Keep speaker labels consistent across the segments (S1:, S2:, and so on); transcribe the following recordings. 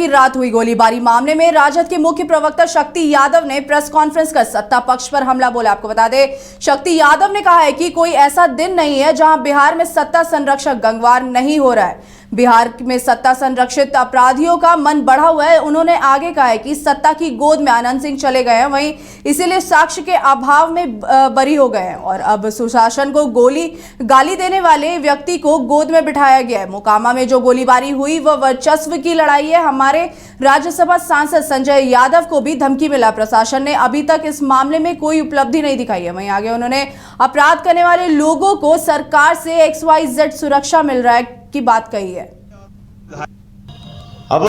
S1: की रात हुई गोलीबारी मामले में राजद के मुख्य प्रवक्ता शक्ति यादव ने प्रेस कॉन्फ्रेंस कर सत्ता पक्ष पर हमला बोला। आपको बता दें, शक्ति यादव ने कहा है कि कोई ऐसा दिन नहीं है जहां बिहार में सत्ता संरक्षक गंगवार नहीं हो रहा है। बिहार में सत्ता संरक्षित अपराधियों का मन बढ़ा हुआ है। उन्होंने आगे कहा है कि सत्ता की गोद में आनंद सिंह चले गए हैं, वहीं इसीलिए साक्ष्य के अभाव में बरी हो गए हैं और अब सुशासन को गाली देने वाले व्यक्ति को गोद में बिठाया गया है। मोकामा में जो गोलीबारी हुई वह वर्चस्व की लड़ाई है। हमारे राज्यसभा सांसद संजय यादव को भी धमकी मिला। प्रशासन ने अभी तक इस मामले में कोई उपलब्धि नहीं दिखाई है। वहीं आगे उन्होंने अपराध करने वाले लोगों को सरकार से XYZ सुरक्षा मिल रहा है की बात कही है।
S2: अब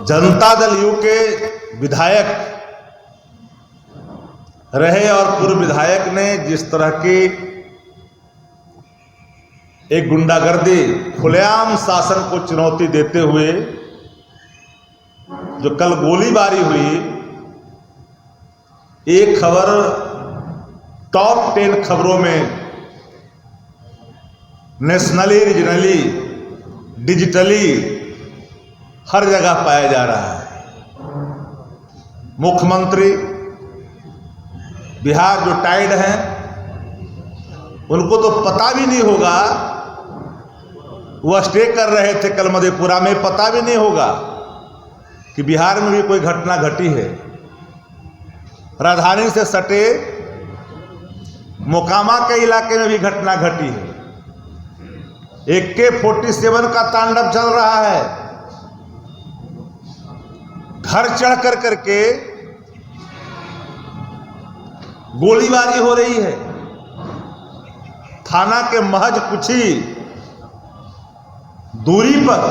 S2: जनता दल यू के विधायक रहे और पूर्व विधायक ने जिस तरह की एक गुंडागर्दी खुलेआम शासन को चुनौती देते हुए जो कल गोलीबारी हुई, एक खबर टॉप 10 खबरों में नेशनली, रीजनली, डिजिटली हर जगह पाया जा रहा है। मुख्यमंत्री बिहार जो टाइड हैं उनको तो पता भी नहीं होगा, वह स्टे कर रहे थे कल मधेपुरा में, पता भी नहीं होगा कि बिहार में भी कोई घटना घटी है। राजधानी से सटे मोकामा के इलाके में भी घटना घटी है। AK-47 का तांडव चल रहा है। घर चढ़ कर करके गोलीबारी हो रही है। थाना के महज कुछ ही दूरी पर,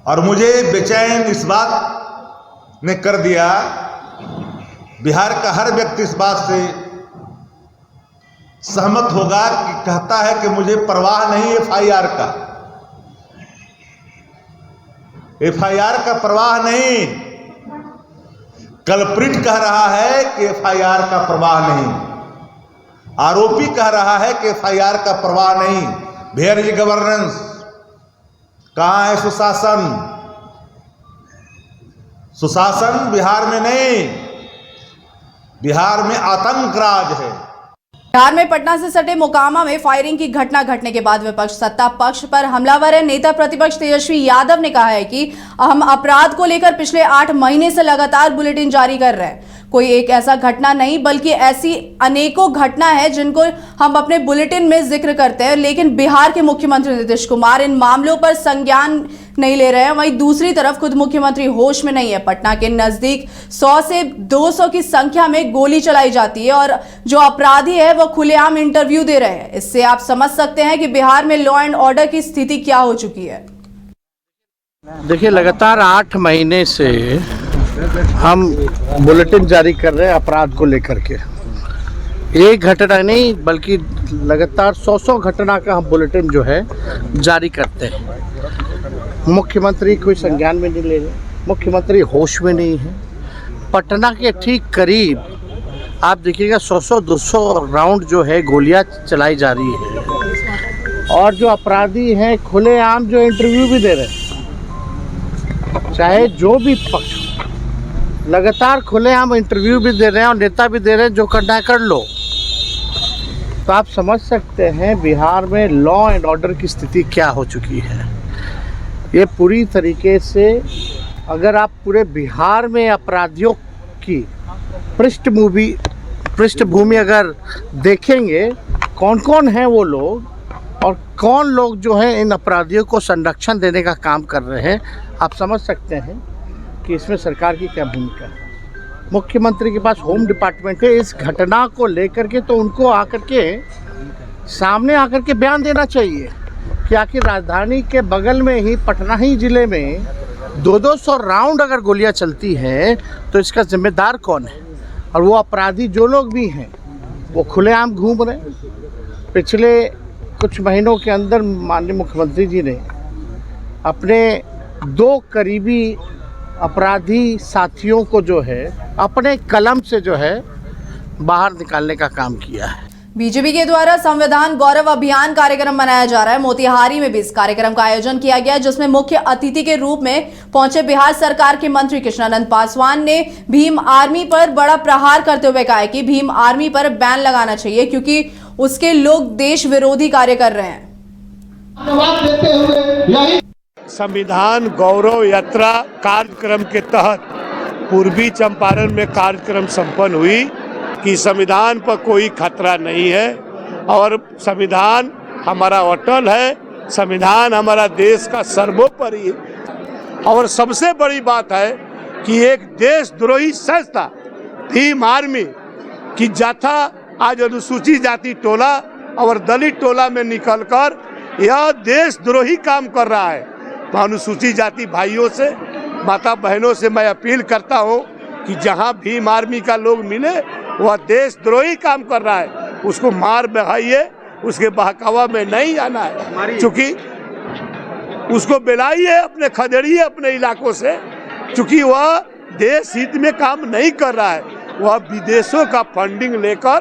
S2: और मुझे बेचैन इस बात ने कर दिया, बिहार का हर व्यक्ति इस बात से सहमत होगा कि कहता है कि मुझे परवाह नहीं FIR का, FIR का परवाह नहीं। कल्प्रिट कह रहा है कि FIR का परवाह नहीं, आरोपी कह रहा है कि FIR का परवाह नहीं। Where is governance? कहां है सुशासन? सुशासन बिहार में नहीं, बिहार में आतंक राज है।
S1: बिहार में पटना से सटे मोकामा में फायरिंग की घटना घटने के बाद विपक्ष सत्ता पक्ष पर हमलावर है। नेता प्रतिपक्ष तेजस्वी यादव ने कहा है कि हम अपराध को लेकर पिछले 8 महीने से लगातार बुलेटिन जारी कर रहे हैं। कोई एक ऐसा घटना नहीं बल्कि ऐसी अनेकों घटना है जिनको हम अपने बुलेटिन में जिक्र करते हैं, लेकिन बिहार के मुख्यमंत्री नीतीश कुमार इन मामलों पर संज्ञान नहीं ले रहे हैं। वहीं दूसरी तरफ खुद मुख्यमंत्री होश में नहीं है। पटना के नजदीक 100 से 200 की संख्या में गोली चलाई जाती है और जो अपराधी है वो खुलेआम इंटरव्यू दे रहे हैं। इससे आप समझ सकते हैं कि बिहार में लॉ एंड ऑर्डर की स्थिति क्या हो चुकी है।
S3: देखिए, लगातार 8 महीने से हम बुलेटिन जारी कर रहे हैं अपराध को लेकर के। एक घटना नहीं बल्कि लगातार 100 घटना का हम बुलेटिन जो है जारी करते हैं। मुख्यमंत्री कोई संज्ञान में नहीं ले रहे, मुख्यमंत्री होश में नहीं है। पटना के ठीक करीब आप देखिएगा 100-200 राउंड जो है गोलियां चलाई जा रही है और जो अपराधी हैं खुलेआम जो इंटरव्यू भी दे रहे हैं, चाहे जो भी पक्ष, लगातार खुलेआम इंटरव्यू भी दे रहे हैं और नेता भी दे रहे हैं, जो करना है कर लो। तो आप समझ सकते हैं बिहार में लॉ एंड ऑर्डर की स्थिति क्या हो चुकी है। ये पूरी तरीके से अगर आप पूरे बिहार में अपराधियों की पृष्ठभूमि अगर देखेंगे, कौन कौन हैं वो लोग और कौन लोग जो हैं इन अपराधियों को संरक्षण देने का काम कर रहे हैं, आप समझ सकते हैं कि इसमें सरकार की क्या भूमिका है। मुख्यमंत्री के पास होम डिपार्टमेंट है। इस घटना को लेकर के तो उनको आकर के सामने आकर के बयान देना चाहिए कि आखिर राजधानी के बगल में ही पटना ही ज़िले में 200 राउंड अगर गोलियां चलती हैं तो इसका जिम्मेदार कौन है। और वो अपराधी जो लोग भी हैं वो खुलेआम घूम रहे हैं। पिछले कुछ महीनों के अंदर माननीय मुख्यमंत्री जी ने अपने 2 करीबी अपराधी साथियों को जो है अपने कलम से जो है बाहर निकालने का काम किया है।
S1: बीजेपी के द्वारा संविधान गौरव अभियान कार्यक्रम मनाया जा रहा है। मोतिहारी में भी इस कार्यक्रम का आयोजन किया गया, जिसमें मुख्य अतिथि के रूप में पहुंचे बिहार सरकार के मंत्री कृष्णानंद पासवान ने भीम आर्मी पर बड़ा प्रहार करते हुए कहा है कि भीम आर्मी पर बैन लगाना चाहिए क्योंकि उसके लोग देश विरोधी कार्य कर रहे हैं।
S4: संविधान गौरव यात्रा कार्यक्रम के तहत पूर्वी चंपारण में कार्यक्रम संपन्न हुई कि संविधान पर कोई खतरा नहीं है और संविधान हमारा अटल है, संविधान हमारा देश का सर्वोपरि है। और सबसे बड़ी बात है कि एक देशद्रोही संस्था भीम आर्मी की जाथा आज अनुसूचित जाति टोला और दलित टोला में निकलकर यह देशद्रोही काम कर रहा है। तो अनुसूचित जाति भाइयों से, माता बहनों से मैं अपील करता हूं कि जहां भीम आर्मी का लोग मिले वह देशद्रोही काम कर रहा है, उसको मार बहाइए, उसके बहकावा में नहीं आना है, क्योंकि उसको बेलाइए, अपने खदेड़िए अपने इलाकों से, क्योंकि वह देश हित में काम नहीं कर रहा है। वह विदेशों का फंडिंग लेकर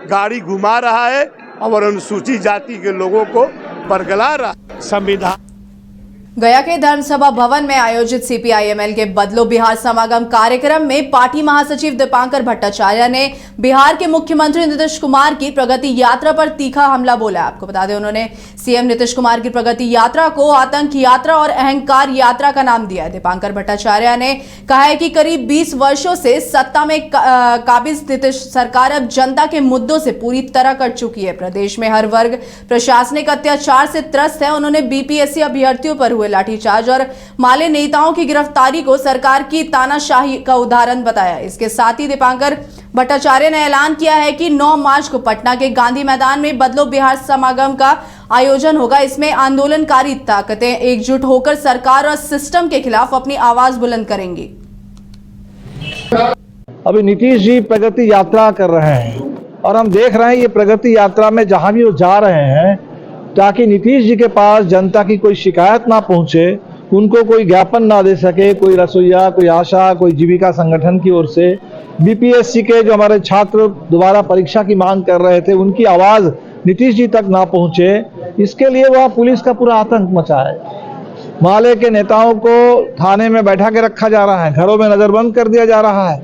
S4: गाड़ी घुमा रहा है और अनुसूचित जाति के लोगों को बरगला रहा है। संविधान
S1: गया के धर्मसभा भवन में आयोजित सीपीआईएमएल के बदलो बिहार समागम कार्यक्रम में पार्टी महासचिव दीपांकर भट्टाचार्य ने बिहार के मुख्यमंत्री नीतीश कुमार की प्रगति यात्रा पर तीखा हमला बोला। आपको बता दें, उन्होंने सीएम नीतीश कुमार की प्रगति यात्रा को आतंक यात्रा और अहंकार यात्रा का नाम दिया। दीपांकर भट्टाचार्य ने कहा है कि करीब 20 वर्षों से सत्ता में काबिज नीतीश सरकार अब जनता के मुद्दों से पूरी तरह कट चुकी है। प्रदेश में हर वर्ग प्रशासनिक अत्याचार से त्रस्त है। उन्होंने बीपीएससी अभ्यर्थियों पर लाठीचार्ज और माले नेताओं की गिरफ्तारी को सरकार की तानाशाही का उदाहरण बताया। इसके साथ ही दीपांकर भट्टाचार्य ने ऐलान किया है कि 9 मार्च को पटना के गांधी मैदान में बदलो बिहार समागम का आयोजन होगा। इसमें आंदोलनकारी ताकतें एकजुट होकर सरकार और सिस्टम के खिलाफ अपनी आवाज बुलंद करेंगी।
S5: अभी नीतीश जी प्रगति यात्रा कर रहे हैं और हम देख रहे हैं ये प्रगति यात्रा में जहां भी वो जा रहे हैं, ताकि नीतीश जी के पास जनता की कोई शिकायत ना पहुंचे, उनको कोई ज्ञापन ना दे सके, कोई रसोईया, कोई आशा, कोई जीविका संगठन की ओर से बीपीएससी के जो हमारे छात्र दोबारा परीक्षा की मांग कर रहे थे, उनकी आवाज़ नीतीश जी तक ना पहुंचे, इसके लिए वह पुलिस का पूरा आतंक मचा है। माले के नेताओं को थाने में बैठा के रखा जा रहा है, घरों में नज़रबंद कर दिया जा रहा है।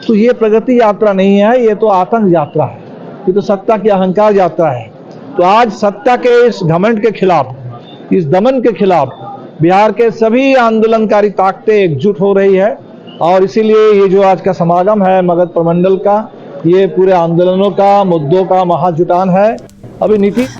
S5: तो ये प्रगति यात्रा नहीं है, ये तो आतंक यात्रा है, ये तो सत्ता की अहंकार यात्रा है। तो आज सत्ता के इस घमंड के खिलाफ, इस दमन के खिलाफ बिहार के सभी आंदोलनकारी ताकतें एकजुट हो रही है और इसीलिए ये जो आज का समागम है मगध प्रमंडल का, ये पूरे आंदोलनों का, मुद्दों का महाजुटान है। अभी नीतीश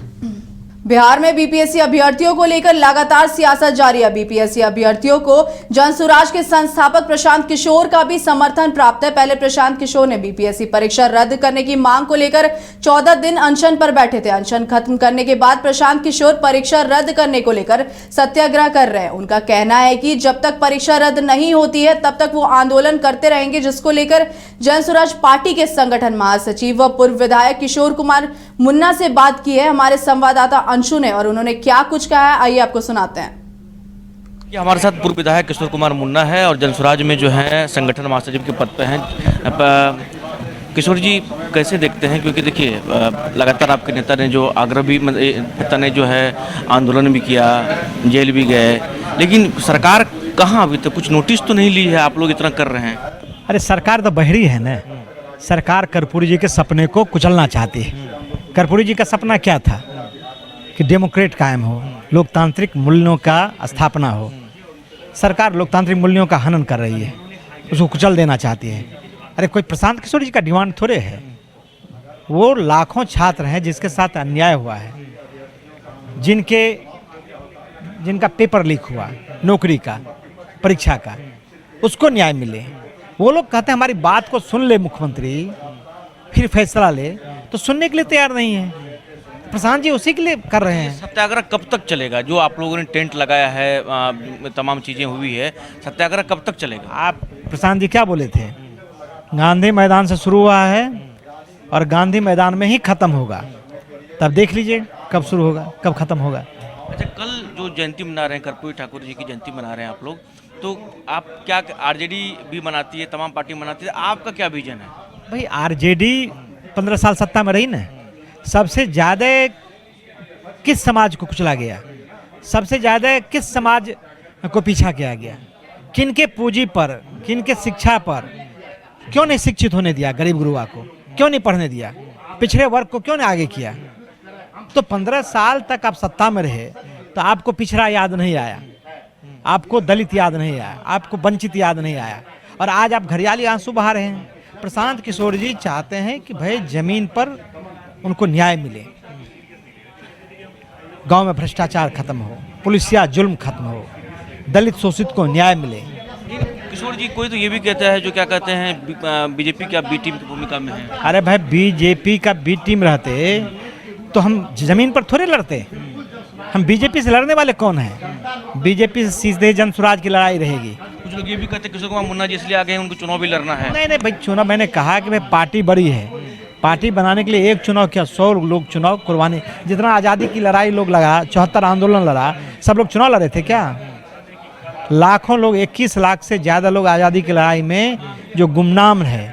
S1: बिहार में बीपीएससी अभ्यर्थियों को लेकर लगातार सियासत जारी है। बीपीएससी अभ्यर्थियों को जनसुराज के संस्थापक प्रशांत किशोर का भी समर्थन प्राप्त है। पहले प्रशांत किशोर ने बीपीएससी परीक्षा रद्द करने की मांग को लेकर 14 दिन अनशन पर बैठे थे। अनशन खत्म करने के बाद प्रशांत किशोर परीक्षा रद्द करने को लेकर सत्याग्रह कर रहे हैं। उनका कहना है कि जब तक परीक्षा रद्द नहीं होती है तब तक वो आंदोलन करते रहेंगे, जिसको लेकर जनसुराज पार्टी के संगठन महासचिव व पूर्व विधायक किशोर कुमार मुन्ना से बात की है हमारे संवाददाता अंशु ने, और उन्होंने क्या कुछ कहा है आइए आपको सुनाते हैं।
S6: कि हमारे साथ पूर्व विधायक किशोर कुमार मुन्ना है और जनसुराज में जो है संगठन महासचिव के पद पे हैं। किशोर जी कैसे देखते हैं, क्योंकि देखिए लगातार आपके नेता ने जो आग्रह भी, नेता ने जो है आंदोलन भी किया, जेल भी गए, लेकिन सरकार कहाँ अभी तक कुछ नोटिस तो नहीं ली है, आप लोग इतना कर रहे हैं।
S7: अरे सरकार तो बहरी है ना, सरकार कर्पूरी जी के सपने को कुचलना चाहती है। कर्पूरी जी का सपना क्या था कि डेमोक्रेट कायम हो, लोकतांत्रिक मूल्यों का स्थापना हो। सरकार लोकतांत्रिक मूल्यों का हनन कर रही है, उसको कुचल देना चाहती है। अरे कोई प्रशांत किशोर जी का डिमांड थोड़े है, वो लाखों छात्र हैं जिसके साथ अन्याय हुआ है, जिनका पेपर लीक हुआ, नौकरी का, परीक्षा का, उसको न्याय मिले। वो लोग कहते हैं हमारी बात को सुन ले मुख्यमंत्री, फिर फैसला ले, तो सुनने के लिए तैयार नहीं है। प्रशांत जी उसी के लिए कर रहे हैं।
S6: सत्याग्रह कब तक चलेगा? जो आप लोगों ने टेंट लगाया है, तमाम चीज़ें हुई है, सत्याग्रह कब तक चलेगा?
S7: आप प्रशांत जी क्या बोले थे, गांधी मैदान से शुरू हुआ है और गांधी मैदान में ही ख़त्म होगा। तब देख लीजिए कब शुरू होगा, कब ख़त्म होगा।
S6: अच्छा, कल जो जयंती मना रहे हैं, कर्पूरी ठाकुर जी की जयंती मना रहे हैं आप लोग, तो आप क्या, आरजेडी भी मनाती है, तमाम पार्टी मनाती है, आपका क्या विजन है?
S7: भाई आरजेडी 15 साल सत्ता में रही ना, सबसे ज़्यादा किस समाज को कुचला गया, सबसे ज़्यादा किस समाज को पीछा किया गया, किनके पूंजी पर, किनके शिक्षा पर क्यों नहीं शिक्षित होने दिया, गरीब गुरुआ को क्यों नहीं पढ़ने दिया, पिछड़े वर्ग को क्यों नहीं आगे किया। तो 15 साल तक आप सत्ता में रहे तो आपको पिछड़ा याद नहीं आया, आपको दलित याद नहीं आया, आपको वंचित याद नहीं आया, और आज आप घरियाली आंसू बहा रहे हैं। प्रशांत किशोर जी चाहते हैं कि भाई जमीन पर उनको न्याय मिले, गांव में भ्रष्टाचार खत्म हो, पुलिसिया जुल्म खत्म हो, दलित शोषित को न्याय मिले।
S6: किशोर जी कोई तो ये भी कहता है, जो क्या कहते हैं बीजेपी का बी टीम की भूमिका में है।
S7: अरे भाई बीजेपी का बी टीम रहते तो हम जमीन पर थोड़े लड़ते, हम बीजेपी से लड़ने वाले कौन हैं? बीजेपी से सीधे जन स्वराज की लड़ाई रहेगी।
S6: कुछ लोग ये भी कहते हैं किशोर कुमार मुन्ना जी इसलिए आ गए हैं, उनको चुनाव भी लड़ना है।
S7: नहीं भाई, चुनाव मैंने कहा कि भाई पार्टी बड़ी है, पार्टी बनाने के लिए एक चुनाव क्या 100 लोग चुनाव कुर्बानी, जितना आज़ादी की लड़ाई लोग लगा, 74 आंदोलन लड़ा, सब लोग चुनाव लड़े थे क्या? लाखों लोग, 21 लाख से ज़्यादा लोग आज़ादी की लड़ाई में जो गुमनाम है,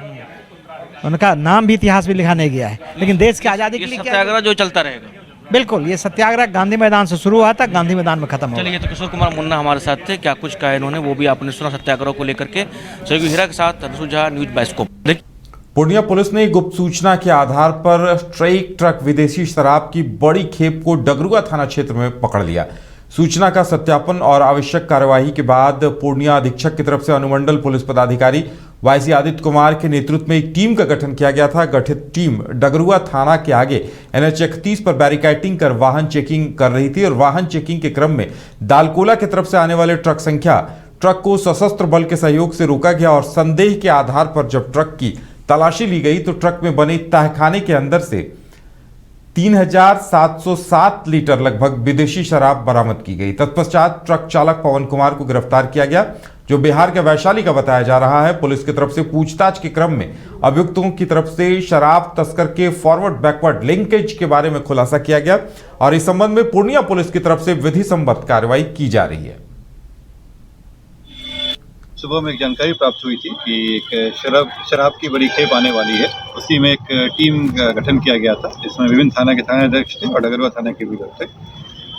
S7: उनका नाम भी इतिहास में लिखा नहीं गया है, लेकिन देश की आज़ादी के लिए
S6: सत्याग्रह जो चलता रहेगा।
S7: बिल्कुल, ये सत्याग्रह गांधी मैदान से शुरू हुआ था, गांधी मैदान में खत्म हुआ।
S6: चलिए, तो किशोर कुमार मुन्ना हमारे साथ थे, क्या कुछ कहा इन्होंने वो भी आपने सुना सत्याग्रह को लेकर के। सहयोगी हीरा के साथ Anshu Jha, news bioscope.
S8: Purnia police ने गुप्त सूचना के आधार पर एक ट्रक विदेशी शराब की बड़ी खेप को डगरुआ थाना क्षेत्र में पकड़ लिया। सूचना का सत्यापन और आवश्यक कार्यवाही के बाद पूर्णिया अधीक्षक की तरफ से अनुमंडल पुलिस पदाधिकारी वाईसी आदित्य कुमार के नेतृत्व में एक टीम का गठन किया गया था। गठित टीम डगरुआ थाना के आगे NH 31 पर बैरिकेडिंग कर वाहन चेकिंग कर रही थी और वाहन चेकिंग के क्रम में दालकोला की तरफ से आने वाले ट्रक को सशस्त्र बल के सहयोग से रोका गया और संदेह के आधार पर जब ट्रक की तलाशी ली गई तो ट्रक में बने तहखाने के अंदर से 3707 लीटर लगभग विदेशी शराब बरामद की गई। तत्पश्चात ट्रक चालक पवन कुमार को गिरफ्तार किया गया, जो बिहार के वैशाली का बताया जा रहा है। पुलिस की तरफ से पूछताछ के क्रम में अभियुक्तों की तरफ से शराब तस्कर के फॉरवर्ड बैकवर्ड लिंकेज के बारे में खुलासा किया गया और इस संबंध में पूर्णिया पुलिस की तरफ से विधि सम्मत कार्रवाई की जा रही है।
S9: सुबह में एक जानकारी प्राप्त हुई थी कि एक शराब की बड़ी खेप आने वाली है। उसी में एक टीम का गठन किया गया था, जिसमें विभिन्न थाना के थानाध्यक्ष थे और डगरुआ थाना के भी लोग थे।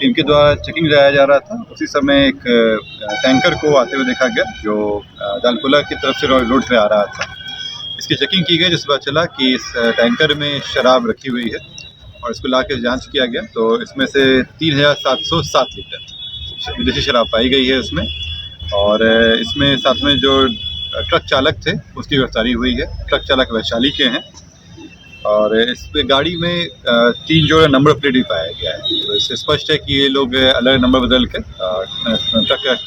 S9: टीम के द्वारा चेकिंग लगाया जा रहा था। उसी समय एक टैंकर को आते हुए देखा गया, जो दालकोला की तरफ से लोड से आ रहा था। इसकी चेकिंग की गई, जिस पता चला कि इस टैंकर में शराब रखी हुई है और इसको ला के जाँच किया गया तो इसमें से 3707 लीटर विदेशी शराब पाई गई है उसमें। और इसमें साथ में जो ट्रक चालक थे उसकी गिरफ्तारी हुई है। ट्रक चालक वैशाली के हैं और इस पे गाड़ी में 3 जोड़ा नंबर प्लेट भी पाया गया है। तो इससे स्पष्ट है कि ये लोग अलग नंबर बदल के ट्रक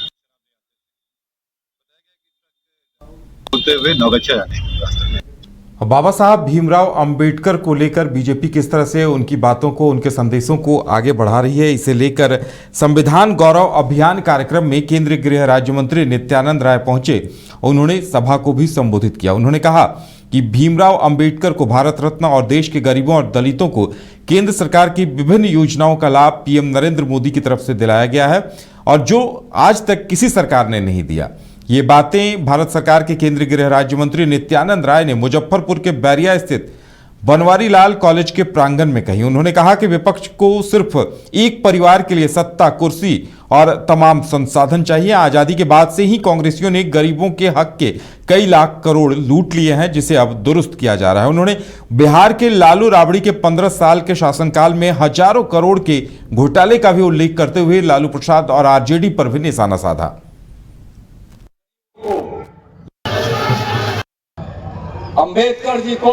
S9: बोलते हुए नौगछिया जाने।
S8: बाबा साहब भीमराव अंबेडकर को लेकर बीजेपी किस तरह से उनकी बातों को, उनके संदेशों को आगे बढ़ा रही है, इसे लेकर संविधान गौरव अभियान कार्यक्रम में केंद्रीय गृह राज्य मंत्री नित्यानंद राय पहुंचे। उन्होंने सभा को भी संबोधित किया। उन्होंने कहा कि भीमराव अंबेडकर को भारत रत्न और देश के गरीबों और दलितों को केंद्र सरकार की विभिन्न योजनाओं का लाभ पीएम नरेंद्र मोदी की तरफ से दिलाया गया है और जो आज तक किसी सरकार ने नहीं दिया। ये बातें भारत सरकार के केंद्रीय गृह राज्य मंत्री नित्यानंद राय ने मुजफ्फरपुर के बैरिया स्थित बनवारी लाल कॉलेज के प्रांगण में कही। उन्होंने कहा कि विपक्ष को सिर्फ एक परिवार के लिए सत्ता, कुर्सी और तमाम संसाधन चाहिए। आजादी के बाद से ही कांग्रेसियों ने गरीबों के हक के कई लाख करोड़ लूट लिए हैं, जिसे अब दुरुस्त किया जा रहा है। उन्होंने बिहार के लालू राबड़ी के 15 साल के शासनकाल में हजारों करोड़ के घोटाले का भी उल्लेख करते हुए लालू प्रसाद और आरजेडी पर भी निशाना साधा।
S10: अंबेडकर जी को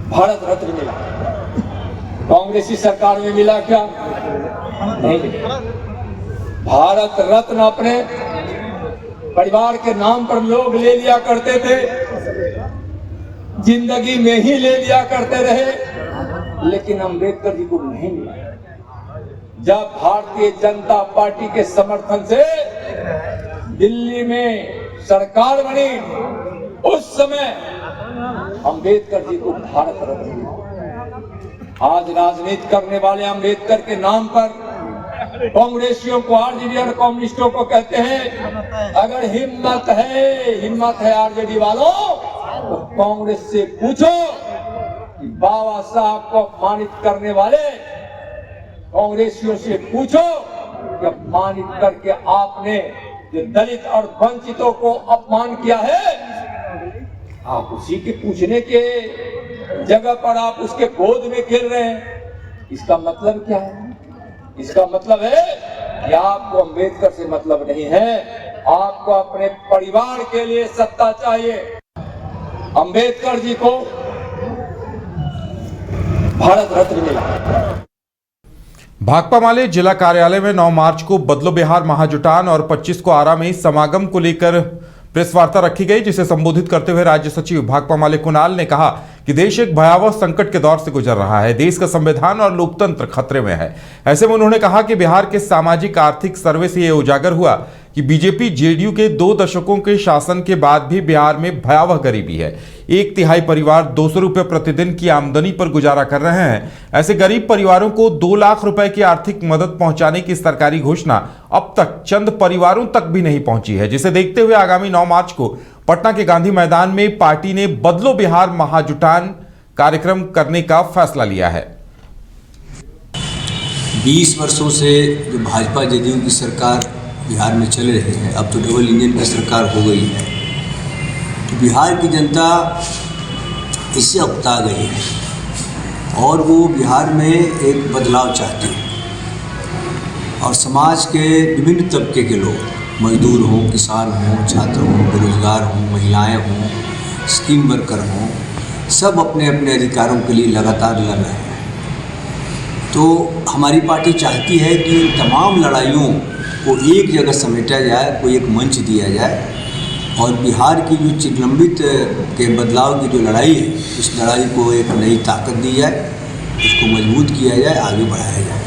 S10: भारत रत्न मिला, कांग्रेसी सरकार में मिला क्या? नहीं मिला। भारत रत्न अपने परिवार के नाम पर लोग ले लिया करते थे, जिंदगी में ही ले लिया करते रहे, लेकिन अंबेडकर जी को नहीं मिला। जब भारतीय जनता पार्टी के समर्थन से दिल्ली में सरकार बनी, उस समय अंबेडकर जी को भारत रत्न मिला। आज राजनीति करने वाले अंबेडकर के नाम पर कांग्रेसियों को, आरजेडी और कम्युनिस्टों को कहते हैं, अगर हिम्मत है आरजेडी वालों, तो कांग्रेस से पूछो कि बाबा साहब को अपमानित करने वाले कांग्रेसियों से पूछो कि अपमानित करके आपने जो दलित और वंचितों को अपमान किया है, आप उसी के पूछने के जगह पर आप उसके गोद में खेल रहे हैं। इसका मतलब क्या है? इसका मतलब है कि आपको अंबेडकर से मतलब नहीं है, आपको अपने परिवार के लिए सत्ता चाहिए। अंबेडकर जी को भारत रत्न मिला।
S8: भाकपा माले जिला कार्यालय में 9 मार्च को बदलो बिहार महाजुटान और 25 को आरा में समागम को लेकर प्रेस वार्ता रखी गई, जिसे संबोधित करते हुए राज्य सचिव भाकपा माले कुणाल ने कहा कि देश एक भयावह संकट के दौर से गुजर रहा है। देश का संविधान और लोकतंत्र खतरे में है। ऐसे में उन्होंने कहा कि बिहार के सामाजिक आर्थिक सर्वे से यह उजागर हुआ कि बीजेपी जेडीयू के 2 दशकों के शासन के बाद भी बिहार में भयावह गरीबी है। 1/3 परिवार 200 रुपए प्रतिदिन की आमदनी पर गुजारा कर रहे हैं। ऐसे गरीब परिवारों को 2 लाख रुपए की आर्थिक मदद पहुंचाने की सरकारी घोषणा अब तक चंद परिवारों तक भी नहीं पहुंची है, जिसे देखते हुए आगामी 9 मार्च को पटना के गांधी मैदान में पार्टी ने बदलो बिहार महाजुटान कार्यक्रम करने का फैसला लिया है।
S11: 20 वर्षों से जो भाजपा जेडीयू की सरकार बिहार में चल रही है, अब तो डबल इंजन की सरकार हो गई है, तो बिहार की जनता इससे उकता गई है और वो बिहार में एक बदलाव चाहती है। और समाज के विभिन्न तबके के लोग, मजदूर हों, किसान हों, छात्र हों, बेरोजगार हों, महिलाएं हों, स्कीम वर्कर हों, सब अपने अपने अधिकारों के लिए लगातार लड़ रहे हैं। तो हमारी पार्टी चाहती है कि तमाम लड़ाइयों को एक जगह समेटा जाए, कोई एक मंच दिया जाए और बिहार की जो चिरलंबित के बदलाव की जो लड़ाई है, उस लड़ाई को एक नई ताकत दी जाए, उसको मजबूत किया जाए, आगे बढ़ाया जाए।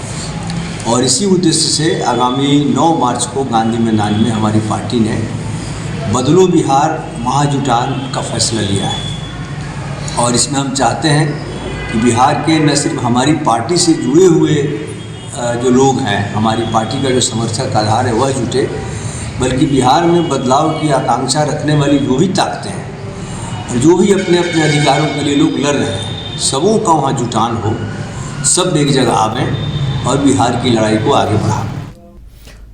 S11: और इसी उद्देश्य से आगामी 9 मार्च को गांधी मैदान में हमारी पार्टी ने बदलो बिहार महाजुटान का फैसला लिया है। और इसमें हम चाहते हैं कि बिहार के न सिर्फ हमारी पार्टी से जुड़े हुए जो लोग हैं, हमारी पार्टी का जो समर्थक आधार है वह जुटे, बल्कि बिहार में बदलाव की आकांक्षा रखने वाली जो भी ताकतें हैं और जो भी अपने अपने अधिकारों के लिए लोग लड़ रहे हैं, सबों का वहाँ जुटान हो, सब एक जगह आवें और बिहार की लड़ाई को आगे बढ़ाएं।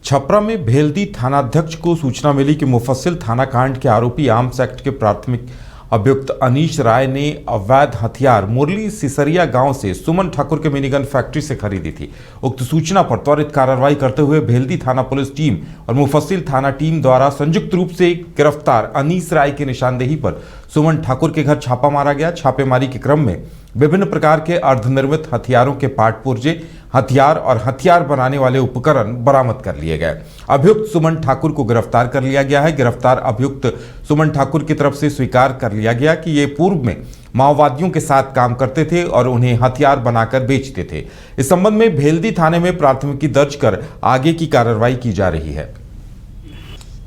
S8: छपरा में भेल्दी थानाध्यक्ष को सूचना मिली कि मुफस्सिल थाना कांड के आरोपी आर्म्स एक्ट के प्राथमिक अभियुक्त अनीश राय ने अवैध हथियार मुरली सिसरिया गांव से सुमन ठाकुर के मिनीगन फैक्ट्री से खरीदी थी। उक्त सूचना पर त्वरित कार्रवाई करते हुए भेल्दी थाना पुलिस टीम और मुफस्सिल थाना टीम द्वारा संयुक्त रूप से गिरफ्तार अनीश राय की निशानदेही पर सुमन ठाकुर के घर छापा मारा गया। छापेमारी के क्रम में विभिन्न प्रकार के अर्धनिर्मित हथियारों के पार्ट पुर्जे, हथियार और हथियार बनाने वाले उपकरण बरामद कर लिए गए। अभियुक्त सुमन ठाकुर को गिरफ्तार कर लिया गया है। गिरफ्तार अभियुक्त सुमन ठाकुर की तरफ से स्वीकार कर लिया गया कि ये पूर्व में माओवादियों के साथ काम करते थे और उन्हें हथियार बनाकर बेचते थे। इस संबंध में भेल्दी थाने में प्राथमिकी दर्ज कर आगे की कार्रवाई की जा रही है।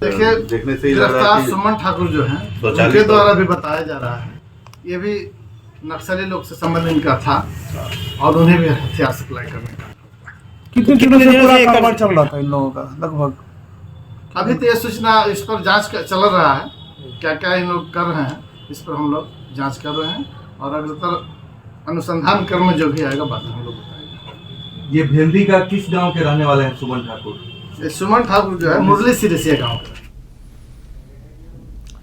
S12: देखिए, गिरफ्तार सुमन ठाकुर जो है उनके द्वारा भी बताया जा रहा है, ये भी नक्सली लोग से संबंध इनका था और उन्हें भी हथियार सप्लाई करने का।
S5: कितने दिनों से पूरा कारोबार चल रहा था इन लोगों का? लगभग
S12: अभी तो ये सूचना, इस पर जांच चल रहा है, क्या क्या इन लोग कर रहे हैं, इस पर हम लोग जांच कर रहे हैं और अग्रतर अनुसंधान क्रम जो भी आएगा बाद में हम लोग बताएंगे।
S13: ये भेल्दी का किस गांव के रहने वाले हैं सुमन ठाकुर?
S12: ये सुमन ठाकुर जो है मुरली सिरसिया गाँव का।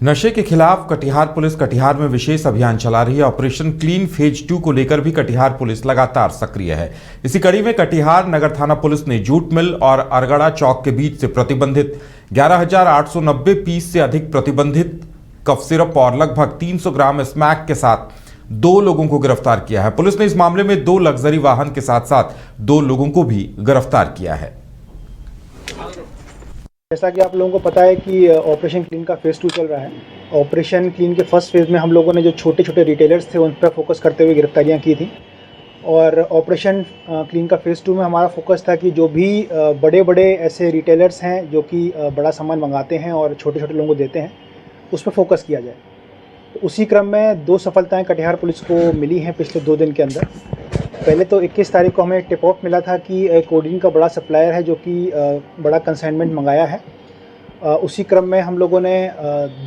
S8: नशे के खिलाफ कटिहार पुलिस कटिहार में विशेष अभियान चला रही है। ऑपरेशन क्लीन फेज 2 को लेकर भी कटिहार पुलिस लगातार सक्रिय है। इसी कड़ी में कटिहार नगर थाना पुलिस ने जूट मिल और अरगड़ा चौक के बीच से प्रतिबंधित 11,890 पीस से अधिक प्रतिबंधित कफ सिरप और लगभग 300 ग्राम स्मैक के साथ 2 लोगों को गिरफ्तार किया है। पुलिस ने इस मामले में 2 लग्जरी वाहन के साथ साथ 2 लोगों को भी गिरफ्तार किया है।
S14: जैसा कि आप लोगों को पता है कि ऑपरेशन क्लीन का फेज़ 2 चल रहा है। ऑपरेशन क्लीन के फर्स्ट फेज़ में हम लोगों ने जो छोटे छोटे रिटेलर्स थे उन पर फोकस करते हुए गिरफ्तारियां की थी और ऑपरेशन क्लीन का फेज़ 2 में हमारा फोकस था कि जो भी बड़े बड़े ऐसे रिटेलर्स हैं जो कि बड़ा सामान मंगाते हैं और छोटे छोटे लोगों को देते हैं, उस पर फोकस किया जाए। तो उसी क्रम में 2 सफलताएँ कटिहार पुलिस को मिली हैं पिछले 2 दिन के अंदर। पहले तो 21 तारीख को हमें टिप ऑफ मिला था कि कोडीन का बड़ा सप्लायर है जो कि बड़ा कंसाइनमेंट मंगाया है। उसी क्रम में हम लोगों ने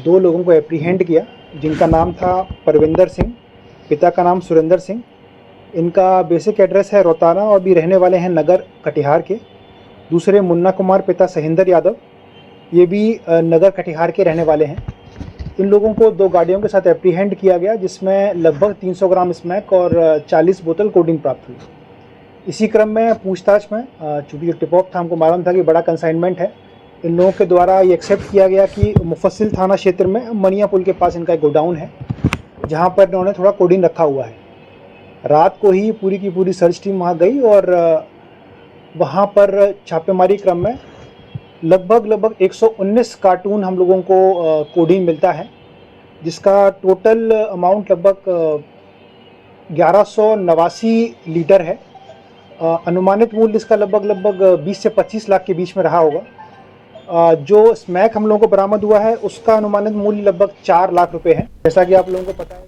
S14: 2 लोगों को एप्रीहेंड किया जिनका नाम था परविंदर सिंह पिता का नाम सुरेंद्र सिंह, इनका बेसिक एड्रेस है रोताना और भी रहने वाले हैं नगर कटिहार के। दूसरे मुन्ना कुमार पिता सहिंदर यादव, ये भी नगर कटिहार के रहने वाले हैं। इन लोगों को 2 गाड़ियों के साथ एप्रीहेंड किया गया, जिसमें लगभग 300 ग्राम स्मैक और 40 बोतल कोडिंग प्राप्त हुई। इसी क्रम में पूछताछ में चूँकि जो टिप ऑफ था, हमको मालूम था कि बड़ा कंसाइनमेंट है, इन लोगों के द्वारा ये एक्सेप्ट किया गया कि मुफस्सिल थाना क्षेत्र में मनिया पुल के पास इनका एक गोडाउन है, जहाँ पर इन्होंने थोड़ा कोडिंग रखा हुआ है। रात को ही पूरी की पूरी सर्च टीम वहाँ गई और वहाँ पर छापेमारी क्रम में लगभग 119 कार्टून हम लोगों को कोडीन मिलता है, जिसका टोटल अमाउंट लगभग 1189 लीटर है। अनुमानित मूल्य इसका लगभग 20 से 25 लाख के बीच में रहा होगा। जो स्मैक हम लोगों को बरामद हुआ है उसका अनुमानित मूल्य लगभग 4 लाख रुपए है। जैसा कि आप लोगों को पता है